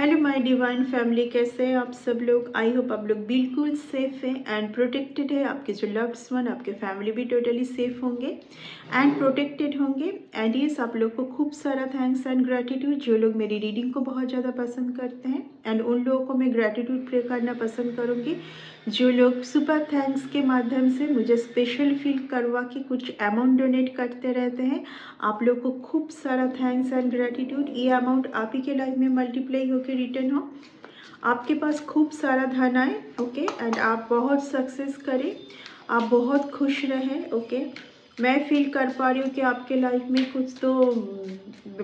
Hello my divine family, कैसे हैं आप सब लोग। आई होप आप लोग बिल्कुल सेफ हैं एंड प्रोटेक्टेड है। आपके जो लव्ड वन, आपके फैमिली भी टोटली सेफ होंगे एंड प्रोटेक्टेड होंगे। एंड यस, आप लोग को खूब सारा थैंक्स एंड ग्रैटिट्यूड जो लोग मेरी रीडिंग को बहुत ज़्यादा पसंद करते हैं। एंड उन लोगों को मैं ग्रैटिट्यूड प्रे करना पसंद करूँगी जो लोग सुपर थैंक्स के माध्यम से मुझे स्पेशल फील करवा के कुछ अमाउंट डोनेट करते रहते हैं। आप लोग को खूब सारा थैंक्स एंड ग्रैटिट्यूड। ये अमाउंट आप ही के लाइफ में मल्टीप्लाई होकर रिटर्न हो, आपके पास खूब सारा धन आए। ओके, एंड आप बहुत सक्सेस करें, आप बहुत खुश रहें। ओके, मैं फील कर पा रही हूँ कि आपके लाइफ में कुछ तो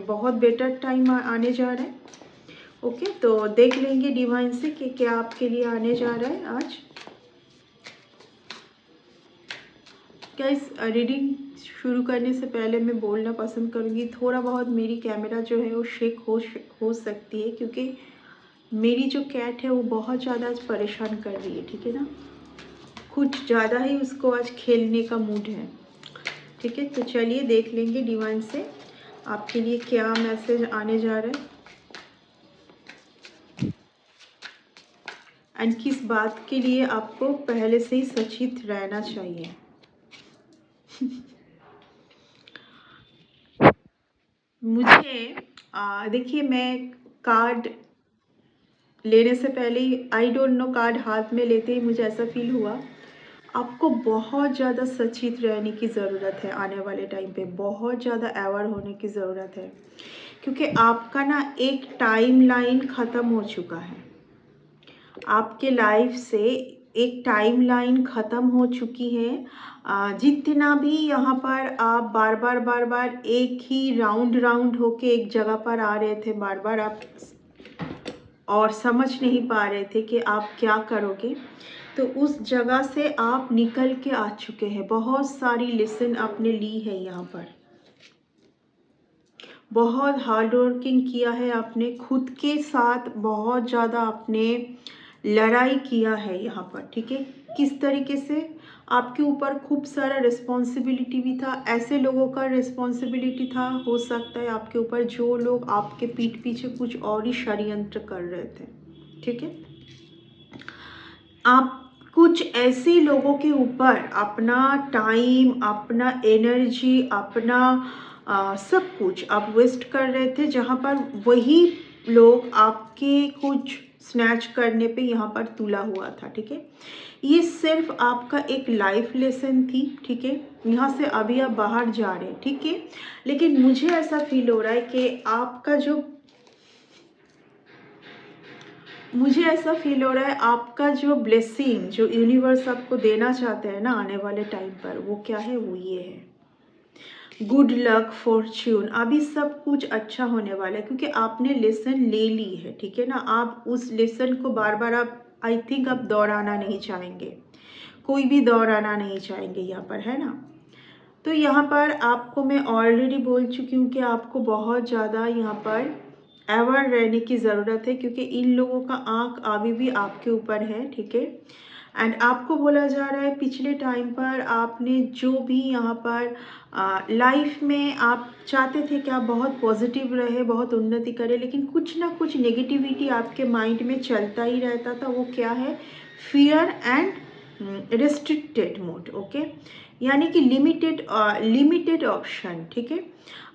बहुत बेटर टाइम आने जा रहा है। ओके, तो देख लेंगे डिवाइन से कि क्या आपके लिए आने जा रहा है आज। गाइस, रीडिंग शुरू करने से पहले मैं बोलना पसंद करूँगी, थोड़ा बहुत मेरी कैमरा जो है वो शेक हो सकती है, क्योंकि मेरी जो कैट है वो बहुत ज़्यादा आज परेशान कर रही है। ठीक है ना, कुछ ज़्यादा ही उसको आज खेलने का मूड है। ठीक है, तो चलिए देख लेंगे डिवाइन से आपके लिए क्या मैसेज आने जा रहा है एंड किस बात के लिए आपको पहले से ही सचेत रहना चाहिए। मुझे देखिए, मैं कार्ड लेने से पहले ही, आई डोंट नो, कार्ड हाथ में लेते ही मुझे ऐसा फील हुआ आपको बहुत ज़्यादा सचेत रहने की ज़रूरत है। आने वाले टाइम पे बहुत ज़्यादा अवेयर होने की ज़रूरत है, क्योंकि आपका ना एक टाइम लाइन ख़त्म हो चुका है। आपके लाइफ से एक टाइम लाइन ख़त्म हो चुकी है। जितना भी यहाँ पर आप बार बार एक ही राउंड होके एक जगह पर आ रहे थे, बार बार आप और समझ नहीं पा रहे थे कि आप क्या करोगे, तो उस जगह से आप निकल के आ चुके हैं। बहुत सारी लेसन आपने ली है यहाँ पर, बहुत हार्ड वर्किंग किया है आपने, खुद के साथ बहुत ज़्यादा आपने लड़ाई किया है यहाँ पर। ठीक है, किस तरीके से आपके ऊपर खूब सारा रिस्पॉन्सिबिलिटी भी था। ऐसे लोगों का रिस्पॉन्सिबिलिटी था, हो सकता है आपके ऊपर, जो लोग आपके पीठ पीछे कुछ और ही षड्यंत्र कर रहे थे। ठीक है, आप कुछ ऐसे लोगों के ऊपर अपना टाइम, अपना एनर्जी, अपना सब कुछ आप वेस्ट कर रहे थे, जहाँ पर वही लोग आपके कुछ स्नैच करने पे यहाँ पर तुला हुआ था। ठीक है, ये सिर्फ आपका एक लाइफ लेसन थी। ठीक है, यहाँ से अभी आप बाहर जा रहे हैं। ठीक है, लेकिन मुझे ऐसा फील हो रहा है कि आपका मुझे ऐसा फील हो रहा है आपका जो ब्लेसिंग, जो यूनिवर्स आपको देना चाहते हैं ना आने वाले टाइम पर, वो क्या है, वो ये है गुड लक, फॉर्च्यून। अभी सब कुछ अच्छा होने वाला है, क्योंकि आपने लेसन ले ली है। ठीक है ना, आप उस लेसन को बार बार आप, आई थिंक, आप दोहराना नहीं चाहेंगे, कोई भी दोहराना नहीं चाहेंगे यहाँ पर, है ना। तो यहाँ पर आपको मैं ऑलरेडी बोल चुकी हूँ कि आपको बहुत ज़्यादा यहाँ पर अवेयर रहने की ज़रूरत है, क्योंकि इन लोगों का आंख अभी भी आपके ऊपर है। ठीक है, एंड आपको बोला जा रहा है पिछले टाइम पर आपने जो भी यहाँ पर लाइफ में आप चाहते थे कि आप बहुत पॉजिटिव रहे, बहुत उन्नति करें, लेकिन कुछ ना कुछ नेगेटिविटी आपके माइंड में चलता ही रहता था। वो क्या है, fear and restricted mode. Okay, यानी कि लिमिटेड ऑप्शन। ठीक है,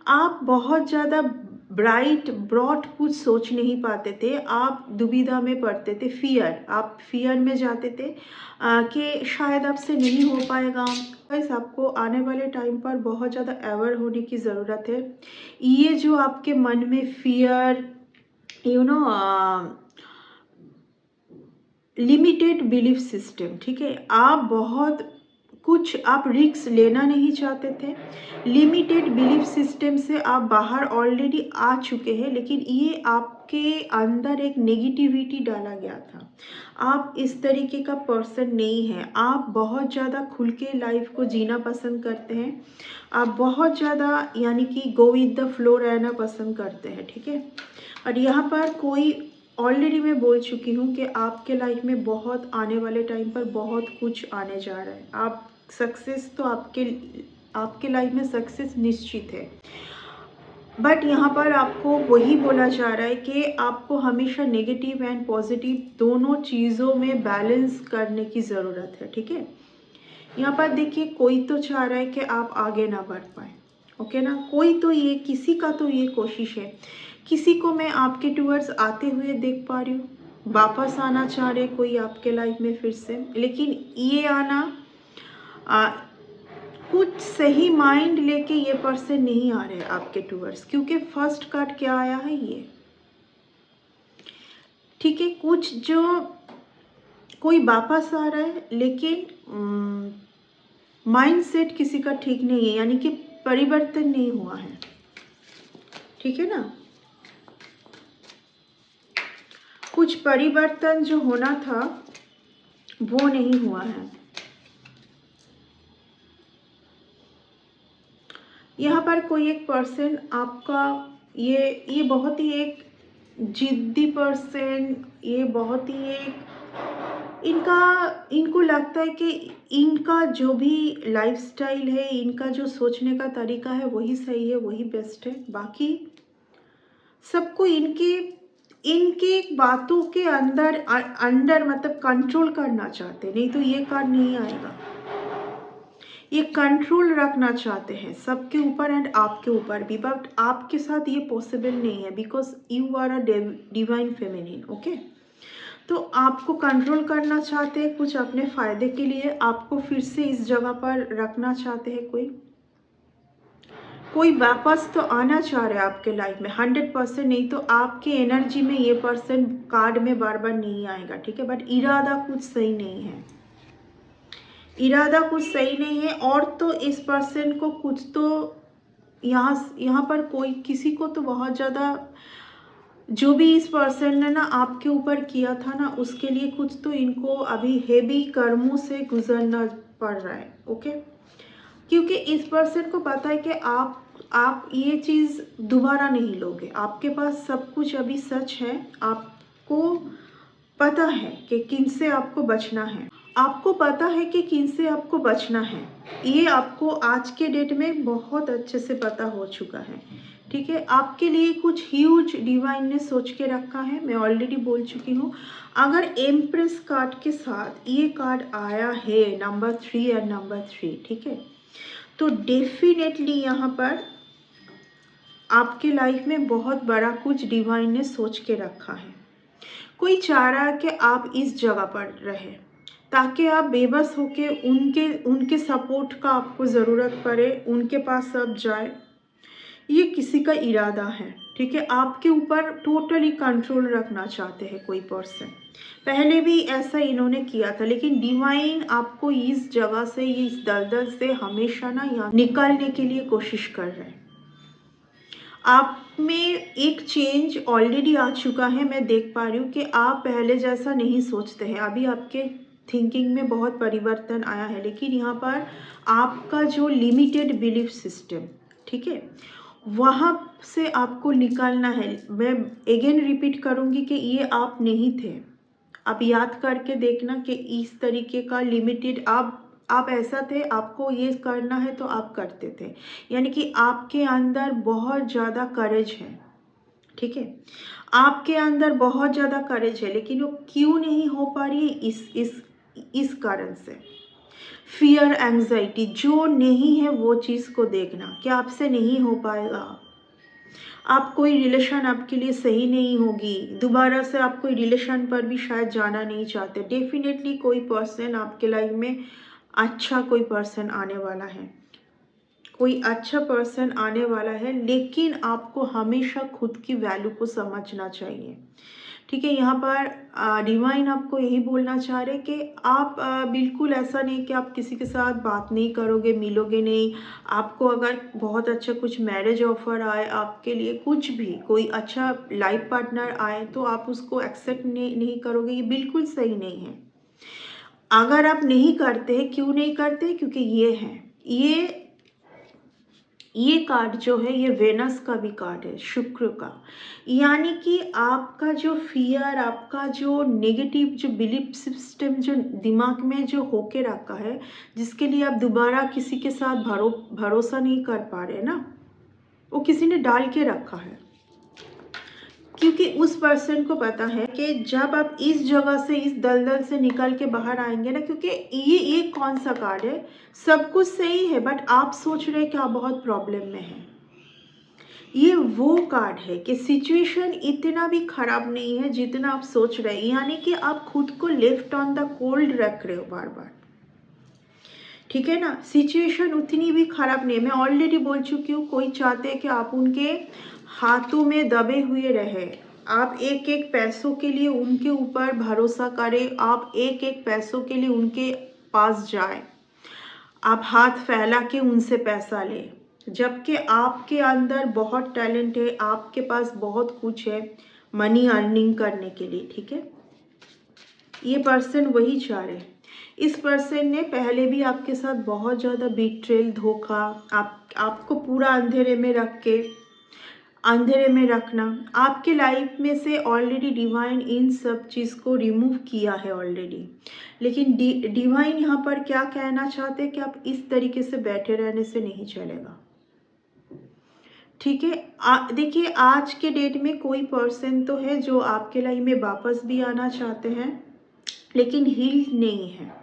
आप बहुत ज़्यादा ब्राइट ब्रॉड कुछ सोच नहीं पाते थे, आप दुविधा में पड़ते थे, आप फियर में जाते थे कि शायद आपसे नहीं हो पाएगा। बस आपको आने वाले टाइम पर बहुत ज़्यादा अवेयर होने की ज़रूरत है। ये जो आपके मन में fear, you know, limited belief system. ठीक है, आप बहुत कुछ आप रिस्क लेना नहीं चाहते थे, लिमिटेड बिलीफ सिस्टम से आप बाहर ऑलरेडी आ चुके हैं, लेकिन ये आपके अंदर एक नेगेटिविटी डाला गया था। आप इस तरीके का पर्सन नहीं है, आप बहुत ज़्यादा खुल के लाइफ को जीना पसंद करते हैं, आप बहुत ज़्यादा यानी कि गो विद द फ्लो रहना पसंद करते हैं। ठीक है, और यहाँ पर कोई, ऑलरेडी मैं बोल चुकी हूँ कि आपके लाइफ में बहुत आने वाले टाइम पर बहुत कुछ आने जा रहा है। आप सक्सेस तो आपके लाइफ में सक्सेस निश्चित है। बट यहाँ पर आपको वही बोला जा रहा है कि आपको हमेशा नेगेटिव एंड पॉजिटिव दोनों चीज़ों में बैलेंस करने की ज़रूरत है, ठीक है। यहाँ पर देखिए, कोई तो चाह रहा है कि आप आगे ना बढ़ पाए, ओके ना। कोई तो ये, किसी का तो ये कोशिश है, किसी को मैं आपके टूवर्ड्स आते हुए देख पा रही हूँ, वापस आना चाह रहे कोई आपके लाइफ में फिर से, लेकिन ये आना कुछ सही माइंड लेके ये पर्सन नहीं आ रहे आपके टूवर्ड्स, क्योंकि फर्स्ट कार्ड क्या आया है ये, ठीक है। कुछ जो कोई वापस आ रहा है, लेकिन माइंड सेट किसी का ठीक नहीं है, यानी कि परिवर्तन नहीं हुआ है, ठीक है ना। कुछ परिवर्तन जो होना था वो नहीं हुआ है। यहाँ पर कोई एक पर्सन आपका, ये बहुत ही एक जिद्दी पर्सन, ये बहुत ही एक इनको लगता है कि इनका जो भी लाइफस्टाइल है, इनका जो सोचने का तरीका है वही सही है, वही बेस्ट है। बाकी सबको इनके इनके बातों के अंदर मतलब कंट्रोल करना चाहते, नहीं तो ये कार्ड नहीं आएगा। ये कंट्रोल रखना चाहते हैं सबके ऊपर एंड आपके ऊपर भी, बट आपके साथ ये पॉसिबल नहीं है, because you are a divine feminine, okay. तो आपको कंट्रोल करना चाहते हैं कुछ अपने फ़ायदे के लिए, आपको फिर से इस जगह पर रखना चाहते हैं। कोई वापस तो आना चाह रहे हैं आपके लाइफ में 100%, नहीं तो आपके एनर्जी में ये पर्सन कार्ड में बार बार नहीं आएगा, ठीक है। बट इरादा कुछ सही नहीं है, इरादा कुछ सही नहीं है। और तो इस पर्सन को कुछ तो यहाँ पर कोई किसी को तो बहुत ज़्यादा, जो भी इस पर्सन ने ना आपके ऊपर किया था ना, उसके लिए कुछ तो इनको अभी हेवी कर्मों से गुजरना पड़ रहा है, ओके। क्योंकि इस पर्सन को पता है कि आप ये चीज़ दोबारा नहीं लोगे, आपके पास सब कुछ अभी सच है, आपको पता है कि किन से आपको बचना है, आपको पता है कि किन से आपको बचना है, ये आपको आज के डेट में बहुत अच्छे से पता हो चुका है, ठीक है। आपके लिए कुछ ह्यूज डिवाइन ने सोच के रखा है, मैं ऑलरेडी बोल चुकी हूँ। अगर एम्प्रेस कार्ड के साथ ये कार्ड आया है नंबर 3 एंड नंबर 3, ठीक है, तो डेफिनेटली यहाँ पर आपके लाइफ में बहुत बड़ा कुछ डिवाइन ने सोच के रखा है। कोई चाह रहा है कि आप इस जगह पर रहे, ताकि आप बेबस होके उनके सपोर्ट का आपको ज़रूरत पड़े, उनके पास सब जाए, ये किसी का इरादा है, ठीक है। आपके ऊपर टोटली कंट्रोल रखना चाहते हैं कोई पर्सन, पहले भी ऐसा इन्होंने किया था, लेकिन डिवाइन आपको इस जगह से, इस दलदल से हमेशा ना यहाँ निकालने के लिए कोशिश कर रहे हैं। आप में एक चेंज ऑलरेडी आ चुका है, मैं देख पा रही हूँ कि आप पहले जैसा नहीं सोचते हैं, अभी आपके थिंकिंग में बहुत परिवर्तन आया है, लेकिन यहाँ पर आपका जो लिमिटेड बिलीफ सिस्टम, ठीक है, वहाँ से आपको निकालना है। मैं अगेन रिपीट करूँगी कि ये आप नहीं थे, आप याद करके देखना कि इस तरीके का लिमिटेड आप ऐसा थे, आपको ये करना है तो आप करते थे, यानी कि आपके अंदर बहुत ज़्यादा करेज है, ठीक है। आपके अंदर बहुत ज़्यादा करेज है, लेकिन वो क्यों नहीं हो पा रही है, इस कारण से फियर, एंजाइटी जो नहीं है वो चीज़ को देखना कि आपसे नहीं हो पाएगा, आप कोई रिलेशन आपके लिए सही नहीं होगी, दोबारा से आप कोई रिलेशन पर भी शायद जाना नहीं चाहते। डेफिनेटली कोई पर्सन आपके लाइफ में अच्छा कोई पर्सन आने वाला है, कोई अच्छा पर्सन आने वाला है, लेकिन आपको हमेशा खुद की वैल्यू को समझना चाहिए, ठीक है। यहाँ पर डिवाइन आपको यही बोलना चाह रहे कि आप बिल्कुल ऐसा नहीं कि आप किसी के साथ बात नहीं करोगे, मिलोगे नहीं। आपको अगर बहुत अच्छा कुछ मैरिज ऑफर आए आपके लिए, कुछ भी कोई अच्छा लाइफ पार्टनर आए, तो आप उसको एक्सेप्ट नहीं करोगे, ये बिल्कुल सही नहीं है। अगर आप नहीं करते, क्यों नहीं करते, क्योंकि ये है, ये कार्ड जो है ये वेनस का भी कार्ड है, शुक्र का, यानी कि आपका जो फियर, आपका जो नेगेटिव जो बिलीफ सिस्टम जो दिमाग में जो होके रखा है, जिसके लिए आप दोबारा किसी के साथ भरोसा नहीं कर पा रहे ना, वो किसी ने डाल के रखा है, क्योंकि उस पर्सन को पता है कि जब आप इस जगह से, इस दलदल से निकल के बाहर आएंगे ना, क्योंकि ये कौन सा कार्ड है, सब कुछ सही है बट आप सोच रहे हैं कि आप बहुत प्रॉब्लम में हैं। ये वो कार्ड है कि सिचुएशन इतना भी खराब नहीं है जितना आप सोच रहे हैं, यानी कि आप खुद को लेफ्ट ऑन द कोल्ड रख रहे हो बार बार, ठीक है ना। सिचुएशन उतनी भी खराब नहीं है, मैं ऑलरेडी बोल चुकी हूँ। कोई चाहते हैं कि आप उनके हाथों में दबे हुए रहे, आप एक एक पैसों के लिए उनके ऊपर भरोसा करें, आप एक एक पैसों के लिए उनके पास जाए, आप हाथ फैला के उनसे पैसा लें, जबकि आपके अंदर बहुत टैलेंट है, आपके पास बहुत कुछ है मनी अर्निंग करने के लिए, ठीक है। ये पर्सन वही चाह रहे हैं। इस पर्सन ने पहले भी आपके साथ बहुत ज़्यादा बीट्रेल, धोखा, आपको पूरा अंधेरे में रख के, अंधेरे में रखना, आपके लाइफ में से ऑलरेडी डिवाइन इन सब चीज़ को रिमूव किया है ऑलरेडी। लेकिन डिवाइन यहाँ पर क्या कहना चाहते हैं कि आप इस तरीके से बैठे रहने से नहीं चलेगा, ठीक है। देखिए, आज के डेट में कोई पर्सन तो है जो आपके लाइफ में वापस भी आना चाहते हैं, लेकिन हील्ड नहीं है।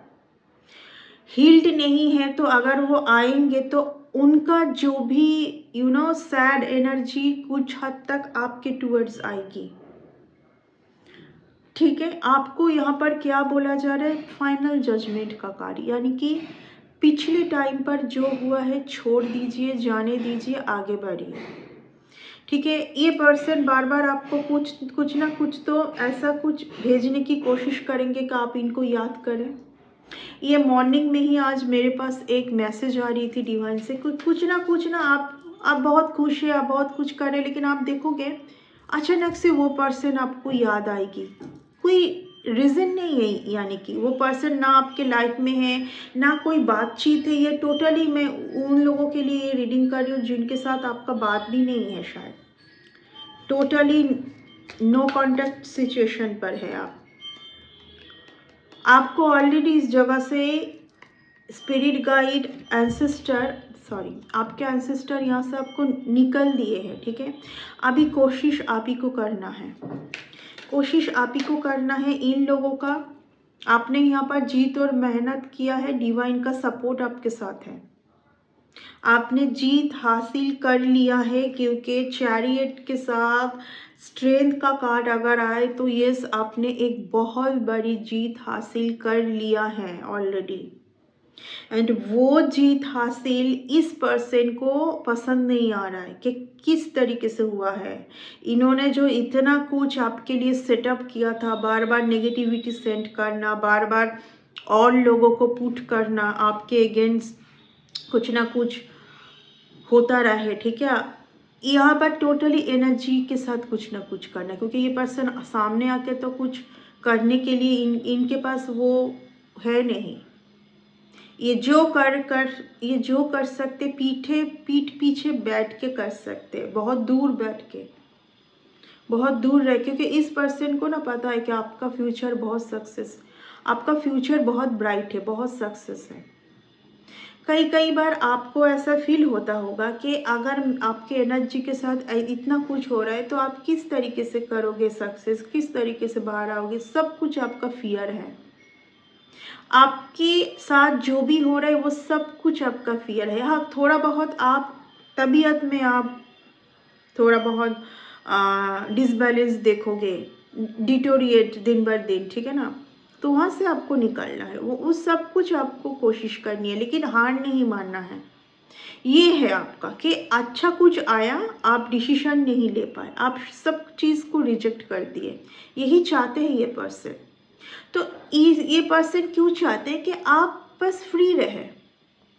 हील्ड नहीं है तो अगर वो आएंगे तो उनका जो भी सैड एनर्जी कुछ हद तक आपके टूवर्ड्स आएगी, ठीक है। आपको यहाँ पर क्या बोला जा रहा है, फाइनल जजमेंट का कार्ड, यानी कि पिछले टाइम पर जो हुआ है छोड़ दीजिए, जाने दीजिए, आगे बढ़िए, ठीक है। ये पर्सन बार बार आपको कुछ ना कुछ तो ऐसा कुछ भेजने की कोशिश करेंगे कि आप इनको याद करें। ये मॉर्निंग में ही आज मेरे पास एक मैसेज आ रही थी डिवाइन से, कुछ ना आप बहुत खुश है, आप बहुत कुछ कर रहे हैं, लेकिन आप देखोगे अचानक से वो पर्सन आपको याद आएगी, कोई रीज़न नहीं है, यानी कि वो पर्सन ना आपके लाइफ में है, ना कोई बातचीत है। ये टोटली मैं उन लोगों के लिए रीडिंग कर रही हूँ जिनके साथ आपका बात भी नहीं है, शायद टोटली नो कॉन्टेक्ट सिचुएशन पर है आप। आपको ऑलरेडी इस जगह से स्पिरिट गाइड, आपके एंसेस्टर यहाँ से आपको निकल दिए हैं, ठीक है। अभी कोशिश आप ही को करना है, कोशिश आप ही को करना है। इन लोगों का आपने यहाँ पर जीत और मेहनत किया है, डिवाइन का सपोर्ट आपके साथ है, आपने जीत हासिल कर लिया है, क्योंकि चैरियट के साथ स्ट्रेंथ का कार्ड अगर आए तो यस, आपने एक बहुत बड़ी जीत हासिल कर लिया है ऑलरेडी। एंड वो जीत हासिल इस पर्सन को पसंद नहीं आ रहा है कि किस तरीके से हुआ है। इन्होंने जो इतना कुछ आपके लिए सेटअप किया था, बार बार नेगेटिविटी सेंड करना, बार बार और लोगों को पुट करना, आपके अगेंस्ट कुछ ना कुछ होता रहे, ठीक है। यहाँ पर टोटली एनर्जी के साथ कुछ ना कुछ करना, क्योंकि ये पर्सन सामने आके तो कुछ करने के लिए इनके पास वो है नहीं। ये जो कर सकते पीठ पीछे बैठ के कर सकते, बहुत दूर बैठ के, बहुत दूर रह, क्योंकि इस पर्सन को ना पता है कि आपका फ्यूचर बहुत सक्सेस, आपका फ्यूचर बहुत ब्राइट है, बहुत सक्सेस है। कई बार आपको ऐसा फील होता होगा कि अगर आपके एनर्जी के साथ इतना कुछ हो रहा है तो आप किस तरीके से करोगे सक्सेस, किस तरीके से बाहर आओगे, सब कुछ आपका फियर है। आपके साथ जो भी हो रहा है वो सब कुछ आपका फियर है। हाँ, थोड़ा बहुत आप तबीयत में आप थोड़ा बहुत डिसबैलेंस देखोगे, डिटोरिएट दिन बर दिन, ठीक है ना। तो वहाँ से आपको निकलना है, वो उस सब कुछ आपको कोशिश करनी है, लेकिन हार नहीं मानना है। ये है आपका कि अच्छा कुछ आया, आप डिसीजन नहीं ले पाए, आप सब चीज़ को रिजेक्ट कर दिए, यही चाहते हैं ये पर्सन। तो ये पर्सन क्यों चाहते हैं कि आप बस फ्री रहे,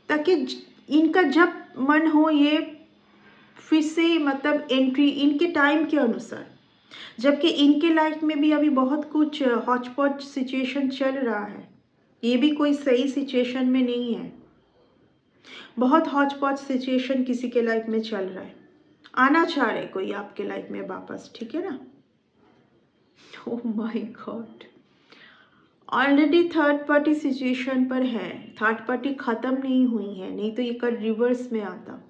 ताकि इनका जब मन हो ये फिर से मतलब एंट्री इनके टाइम के अनुसार, जबकि इनके लाइफ में भी अभी बहुत कुछ हॉचपॉच सिचुएशन चल रहा है, ये भी कोई सही सिचुएशन में नहीं है, बहुत हॉचपॉच सिचुएशन किसी के लाइफ में चल रहा है। आना चाह रहे कोई आपके लाइफ में वापस, ठीक है ना। Oh my God, already third party situation पर है, थर्ड पार्टी ख़त्म नहीं हुई है, नहीं तो ये कल रिवर्स में आता।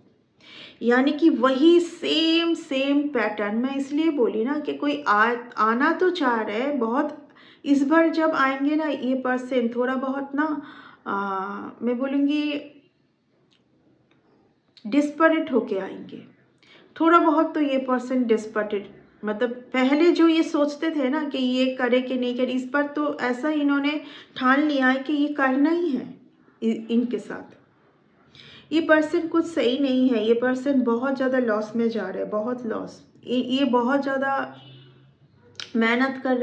यानी कि वही सेम सेम पैटर्न, मैं इसलिए बोली ना कि कोई आना तो चाह रहे हैं बहुत। इस बार जब आएंगे ना ये पर्सन थोड़ा बहुत ना मैं बोलूँगी डिस्परेट होके आएंगे। थोड़ा बहुत तो ये पर्सन डिस्परेट, मतलब पहले जो ये सोचते थे ना कि ये करे कि नहीं करे, इस पर तो ऐसा इन्होंने ठान लिया है कि ये करना ही है इनके साथ। ये पर्सन कुछ सही नहीं है, ये पर्सन बहुत ज़्यादा लॉस में जा रहे हैं, बहुत लॉस। ये बहुत ज़्यादा मेहनत कर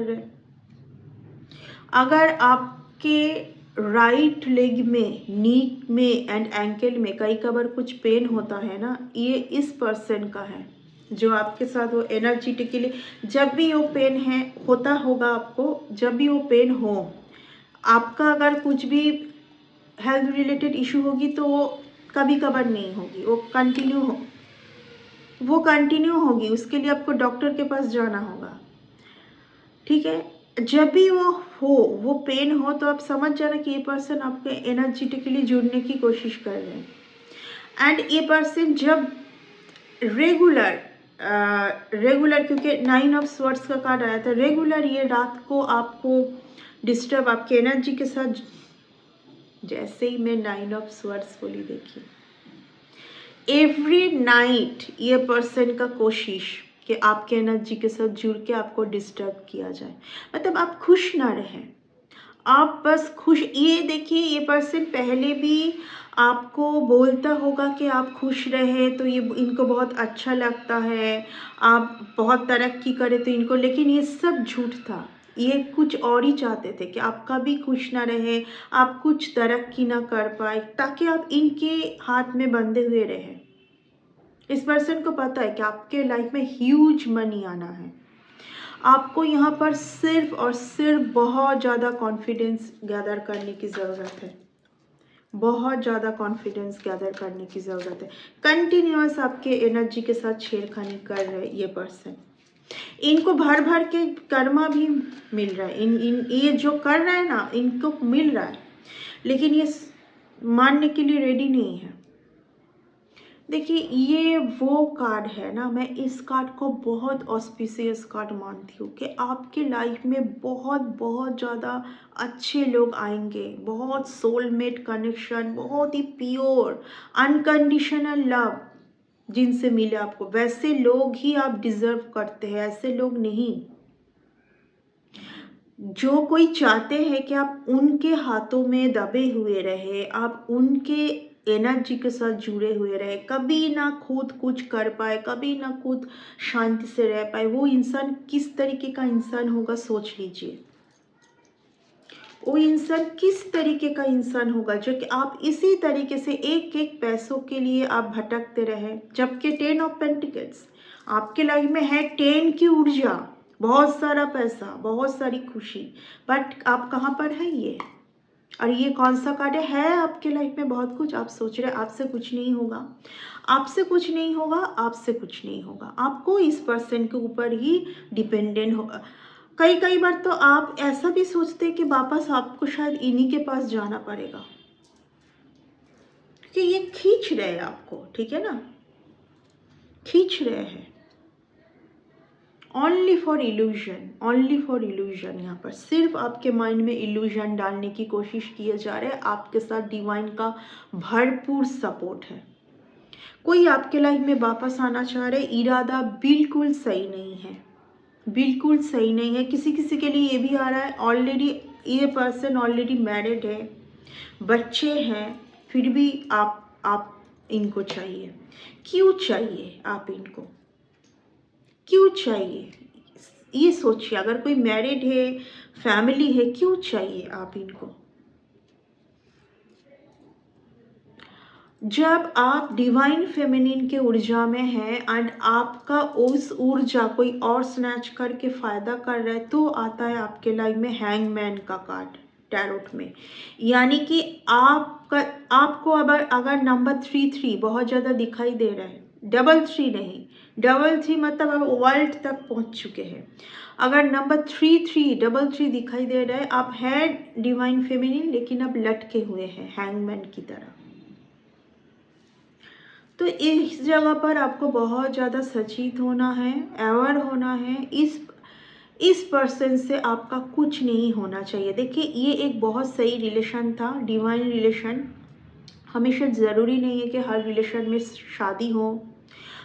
रहे। अगर आपके राइट लेग में, नी में एंड एंकल में कई कबार कुछ पेन होता है ना, ये इस पर्सन का है जो आपके साथ वो एनर्जेटिकली, जब भी वो पेन है होता होगा आपको, जब भी वो पेन हो आपका, अगर कुछ भी हेल्थ रिलेटेड इशू होगी तो वो कभी कभार नहीं होगी, वो कंटिन्यू होगी। उसके लिए आपको डॉक्टर के पास जाना होगा, ठीक है। जब भी वो पेन हो तो आप समझ जाना कि ये पर्सन आपके एनर्जेटिकली जुड़ने की कोशिश कर रहे हैं। एंड ये पर्सन जब रेगुलर क्योंकि 9 ऑफ स्वॉर्ड्स का कार्ड आया था, रेगुलर ये रात को आपको डिस्टर्ब, आपके एनर्जी के साथ, जैसे ही मैं 9 ऑफ स्वॉर्ड्स बोली, देखिए एवरी नाइट ये पर्सन का कोशिश कि आपके एनर्जी के साथ जुड़ के आपको डिस्टर्ब किया जाए, मतलब आप खुश ना रहें, आप बस खुश। ये देखिए ये पर्सन पहले भी आपको बोलता होगा कि आप खुश रहे तो ये इनको बहुत अच्छा लगता है, आप बहुत तरक्की करें तो इनको, लेकिन ये सब झूठ था। ये कुछ और ही चाहते थे कि आप कभी खुश ना रहे, आप कुछ तरक्की ना कर पाए, ताकि आप इनके हाथ में बंधे हुए रहें। इस पर्सन को पता है कि आपके लाइफ में ह्यूज मनी आना है। आपको यहाँ पर सिर्फ और सिर्फ बहुत ज़्यादा कॉन्फिडेंस गैदर करने की ज़रूरत है, बहुत ज़्यादा कॉन्फिडेंस गैदर करने की ज़रूरत है। कंटिन्यूअस आपके एनर्जी के साथ छेड़खानी कर रहे ये पर्सन, इनको भर भर के कर्मा भी मिल रहा है, ये जो कर रहा है ना इनको मिल रहा है, लेकिन ये मानने के लिए रेडी नहीं है। देखिए ये वो कार्ड है ना, मैं इस कार्ड को बहुत ऑस्पिशियस कार्ड मानती हूँ कि आपके लाइफ में बहुत बहुत ज़्यादा अच्छे लोग आएंगे, बहुत सोलमेट कनेक्शन, बहुत ही प्योर अनकंडीशनल लव जिनसे मिले आपको, वैसे लोग ही आप डिज़र्व करते हैं, ऐसे लोग नहीं। जो कोई चाहते हैं कि आप उनके हाथों में दबे हुए रहे, आप उनके एनर्जी के साथ जुड़े हुए रहे, कभी ना खुद कुछ कर पाए, कभी ना खुद शांति से रह पाए, वो इंसान किस तरीके का इंसान होगा सोच लीजिए। वो इंसान किस तरीके का इंसान होगा जो कि आप इसी तरीके से एक एक पैसों के लिए आप भटकते रहे, जबकि 10 ऑफ पेंटिकल्स आपके लाइफ में है, 10 की ऊर्जा, बहुत सारा पैसा, बहुत सारी खुशी, बट आप कहाँ पर है ये। और ये कौन सा कार्ड है आपके लाइफ में बहुत कुछ, आप सोच रहे आपसे कुछ नहीं होगा, आपसे कुछ नहीं होगा, आपसे कुछ नहीं होगा, आपको इस पर्सन के ऊपर ही डिपेंडेंट होगा। कई बार तो आप ऐसा भी सोचते हैं कि वापस आपको शायद इन्हीं के पास जाना पड़ेगा, क्योंकि ये खींच रहे हैं आपको, ठीक है ना, खींच रहे हैं। ओनली फॉर इल्यूजन, यहाँ पर सिर्फ आपके माइंड में इल्यूजन डालने की कोशिश किए जा रहे हैं। आपके साथ डिवाइन का भरपूर सपोर्ट है। कोई आपके लाइफ में वापस आना चाह रहे, इरादा बिल्कुल सही नहीं है, बिल्कुल सही नहीं है। किसी किसी के लिए ये भी आ रहा है ऑलरेडी ये पर्सन ऑलरेडी मैरिड है, बच्चे हैं, फिर भी आप इनको चाहिए। क्यों चाहिए आप इनको, क्यों चाहिए, ये सोचिए। अगर कोई मैरिड है, फैमिली है, क्यों चाहिए आप इनको। जब आप डिवाइन फेमिनिन के ऊर्जा में हैं एंड आपका उस ऊर्जा कोई और स्नैच करके फ़ायदा कर रहा है, तो आता है आपके लाइफ में हैंगमैन का कार्ड टैरोट में। यानी कि आपको अगर नंबर 3 बहुत ज़्यादा दिखाई दे रहा है, 3 नहीं, 3 मतलब आप वर्ल्ड तक पहुंच चुके हैं। अगर नंबर 3 दिखाई दे रहा है, आप हैं डिवाइन फेमिनिन लेकिन अब लटके हुए हैं हैंगमैन की तरह। तो इस जगह पर आपको बहुत ज़्यादा सचेत होना है, अवेयर होना है। इस पर्सन से आपका कुछ नहीं होना चाहिए। देखिए, ये एक बहुत सही रिलेशन था, डिवाइन रिलेशन। हमेशा ज़रूरी नहीं है कि हर रिलेशन में शादी हो,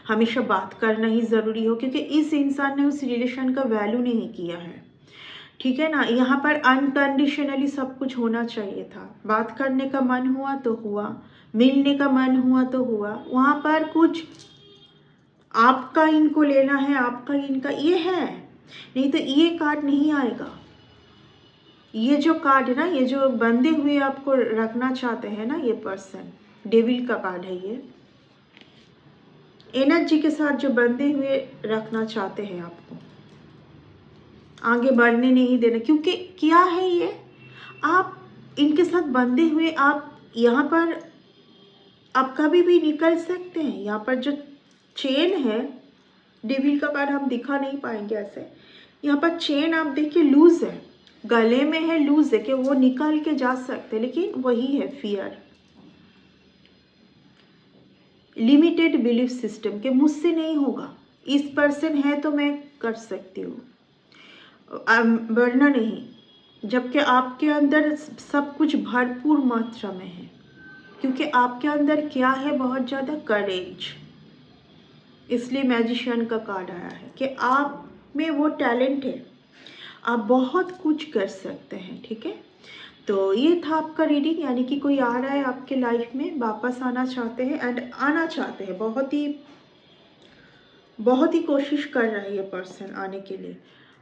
हमेशा बात करना ही ज़रूरी हो, क्योंकि इस इंसान ने उस रिलेशन का वैल्यू नहीं किया है, ठीक है ना। यहाँ पर अनकंडीशनली सब कुछ होना चाहिए था। बात करने का मन हुआ तो हुआ, मिलने का मन हुआ तो हुआ। वहाँ पर कुछ आपका इनको लेना है, आपका इनका ये है, नहीं तो ये कार्ड नहीं आएगा। ये जो कार्ड है ना, ये जो बंधे हुए आपको रखना चाहते हैं ना, ये पर्सन, डेविल का कार्ड है ये। एनर्जी के साथ जो बंधे हुए रखना चाहते हैं आपको, आगे बढ़ने नहीं देना। क्योंकि क्या है ये, आप इनके साथ बंधे हुए, आप यहाँ पर आप कभी भी निकल सकते हैं। यहाँ पर जो चेन है, डेविल का कार्ड हम दिखा नहीं पाएंगे ऐसे। यहाँ पर चेन आप देखिए लूज है, गले में है, लूज है कि वो निकाल के जा सकते हैं, लेकिन वही है फियर, लिमिटेड बिलीफ सिस्टम के मुझसे नहीं होगा, इस पर्सन है तो मैं कर सकती हूँ, वरना नहीं। जबकि आपके अंदर सब कुछ भरपूर मात्रा में है, क्योंकि आपके अंदर क्या है, बहुत ज़्यादा करेज। इसलिए मैजिशियन का कार्ड आया है कि आप में वो टैलेंट है, आप बहुत कुछ कर सकते हैं, ठीक है। तो ये था आपका रीडिंग, यानी कि कोई आ रहा है आपके लाइफ में, वापस आना चाहते हैं एंड आना चाहते हैं, बहुत ही कोशिश कर रहा है ये पर्सन आने के लिए।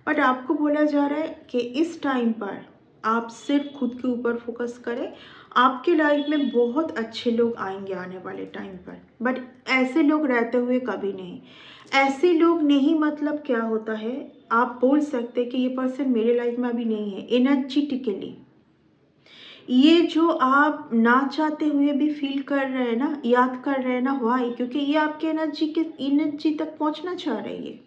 बट आपको बोला जा रहा है कि इस टाइम पर आप सिर्फ खुद के ऊपर फोकस करें। आपके लाइफ में बहुत अच्छे लोग आएंगे आने वाले टाइम पर, बट ऐसे लोग रहते हुए कभी नहीं। ऐसे लोग नहीं मतलब क्या होता है, आप बोल सकते हैं कि ये पर्सन मेरे लाइफ में अभी नहीं है एनर्जेटिकली। ये जो आप ना चाहते हुए भी फील कर रहे हैं ना, याद कर रहे हैं ना, वाई, क्योंकि ये आपके एनर्जी तक पहुंचना चाह रही है,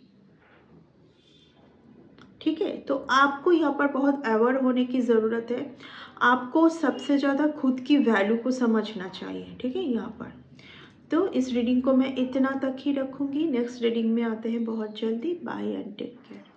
ठीक है। तो आपको यहाँ पर बहुत अवेयर होने की ज़रूरत है। आपको सबसे ज़्यादा खुद की वैल्यू को समझना चाहिए, ठीक है यहाँ पर। तो इस रीडिंग को मैं इतना तक ही रखूँगी। नेक्स्ट रीडिंग में आते हैं बहुत जल्दी। Bye and take care.